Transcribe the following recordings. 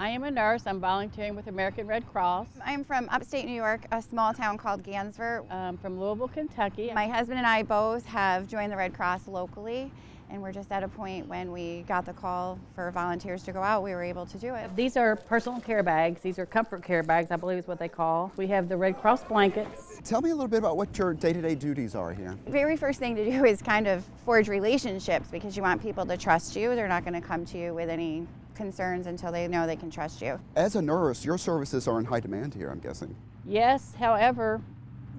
I am a nurse. I'm volunteering with American Red Cross. I'm from upstate New York, a small town called Gansevoort. From Louisville, Kentucky. My husband and I both have joined the Red Cross locally, and we're just at a point when we got the call for volunteers to go out, we were able to do it. These are personal care bags. These are comfort care bags, I believe is what they call. We have the Red Cross blankets. Tell me a little bit about what your day-to-day duties are here. The very first thing to do is kind of forge relationships, because you want people to trust you. They're not going to come to you with any concerns until they know they can trust you. As a nurse, your services are in high demand here, I'm guessing. Yes, however,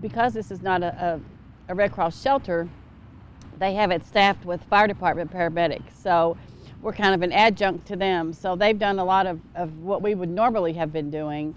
because this is not a Red Cross shelter, they have it staffed with fire department paramedics. So we're kind of an adjunct to them. So they've done a lot of what we would normally have been doing.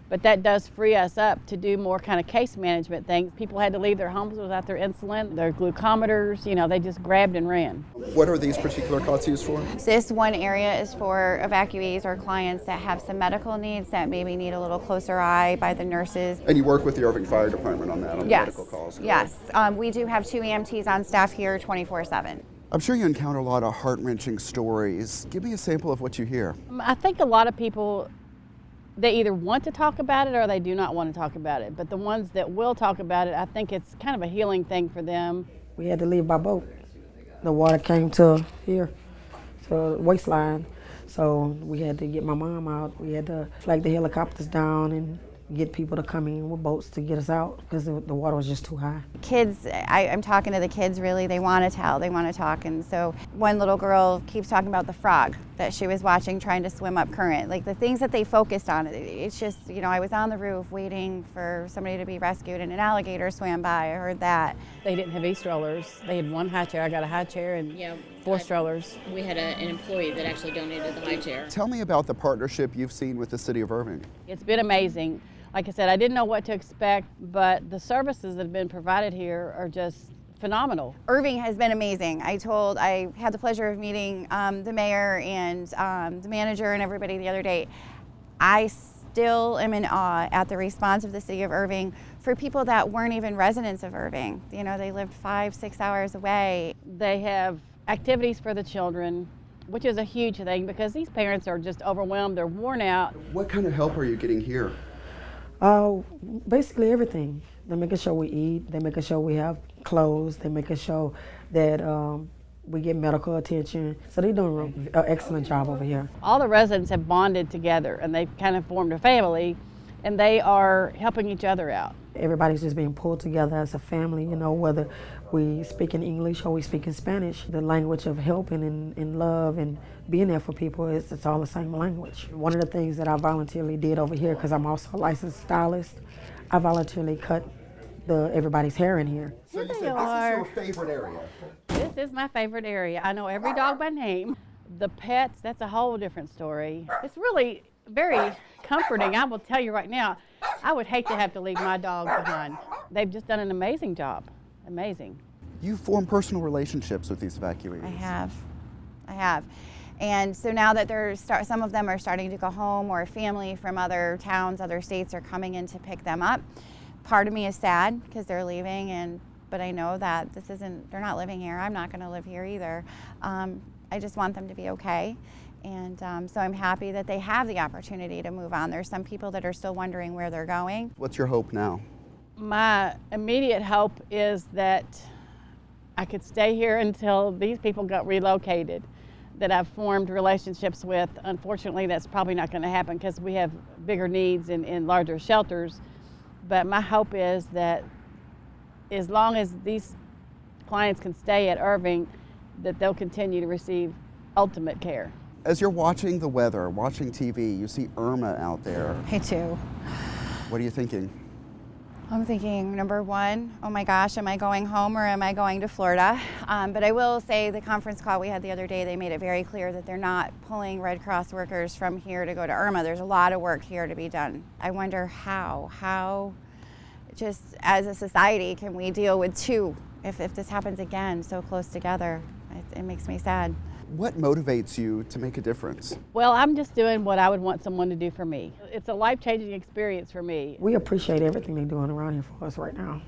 But that does free us up to do more kind of case management things. People had to leave their homes without their insulin, their glucometers, they just grabbed and ran. What are these particular cots used for? This one area is for evacuees or clients that have some medical needs that maybe need a little closer eye by the nurses. And you work with the Irving Fire Department on that, on the medical calls? Yes, we do have 2 EMTs on staff here 24/7. I'm sure you encounter a lot of heart-wrenching stories. Give me a sample of what you hear. I think a lot of people, they either want to talk about it or they do not want to talk about it. But the ones that will talk about it, I think it's kind of a healing thing for them. We had to leave by boat. The water came to here, to the waistline. So we had to get my mom out. We had to flag the helicopters down and get people to come in with boats to get us out because the water was just too high. Kids, I'm talking to the kids really, they want to tell, they want to talk. And so one little girl keeps talking about the frog that she was watching trying to swim up current. Like the things that they focused on, it's just, I was on the roof waiting for somebody to be rescued and an alligator swam by, I heard that. They didn't have e-strollers. They had one high chair. I got a high chair and 4 strollers. We had an employee that actually donated the high chair. Tell me about the partnership you've seen with the city of Irving. It's been amazing. Like I said, I didn't know what to expect, but the services that have been provided here are just phenomenal. Irving has been amazing. I had the pleasure of meeting the mayor and the manager and everybody the other day. I still am in awe at the response of the city of Irving for people that weren't even residents of Irving. They lived 5-6 hours away. They have activities for the children, which is a huge thing because these parents are just overwhelmed, they're worn out. What kind of help are you getting here? Basically everything. They're making sure we eat, they're making sure we have clothes, they're making sure that we get medical attention. So they're doing an excellent job over here. All the residents have bonded together and they've kind of formed a family and they are helping each other out. Everybody's just being pulled together as a family, whether we speak in English or we speak in Spanish. The language of helping and love and being there for people, it's all the same language. One of the things that I voluntarily did over here, because I'm also a licensed stylist, I voluntarily cut everybody's hair in here. So you said this is your favorite area? This is my favorite area. I know every dog by name. The pets, that's a whole different story. It's really very comforting. I will tell you right now, I would hate to have to leave my dog behind. They've just done an amazing job. Amazing. You form personal relationships with these evacuees. I have. And so now that some of them are starting to go home, or family from other towns, other states are coming in to pick them up. Part of me is sad because they're leaving, but I know that they're not living here. I'm not going to live here either. I just want them to be okay. And so I'm happy that they have the opportunity to move on. There's some people that are still wondering where they're going. What's your hope now? My immediate hope is that I could stay here until these people got relocated, that I've formed relationships with. Unfortunately, that's probably not going to happen because we have bigger needs in larger shelters. But my hope is that as long as these clients can stay at Irving, that they'll continue to receive ultimate care. As you're watching the weather, watching TV, you see Irma out there. I do. What are you thinking? I'm thinking, number one, oh my gosh, am I going home or am I going to Florida? But I will say the conference call we had the other day, they made it very clear that they're not pulling Red Cross workers from here to go to Irma. There's a lot of work here to be done. I wonder how just as a society can we deal with two if this happens again so close together. It makes me sad. What motivates you to make a difference? Well, I'm just doing what I would want someone to do for me. It's a life-changing experience for me. We appreciate everything they're doing around here for us right now.